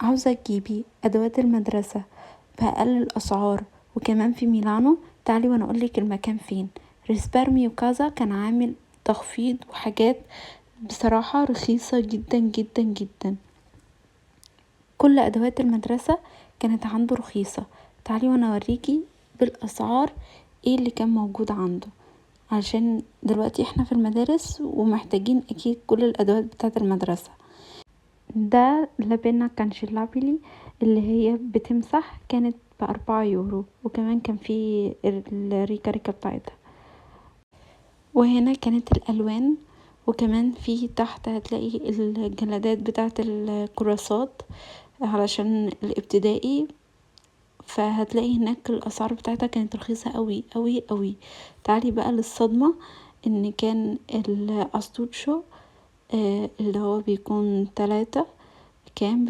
عاوزة تجيبي أدوات المدرسة بأقل الأسعار وكمان في ميلانو، تعالي وانا اقولك المكان فين. ريسبيرمي وكذا كان عامل تخفيض وحاجات بصراحة رخيصة جدا جدا جدا. كل أدوات المدرسة كانت عنده رخيصة. تعالي وانا اوريكي بالأسعار ايه اللي كان موجود عنده، عشان دلوقتي احنا في المدارس ومحتاجين اكيد كل الأدوات بتاعة المدرسة. ده لبنة كانشيلابيلي اللي هي بتمسح، كانت ب4 يورو، وكمان كان في الريكة بتاعتها. وهنا كانت الألوان، وكمان في تحت هتلاقي الجلادات بتاعة الكراسات علشان الابتدائي. فهتلاقي هناك الأسعار بتاعتها كانت رخيصة قوي قوي قوي. تعالي بقى للصدمة، ان كان الأستوتشو اللي هو بيكون 3 كان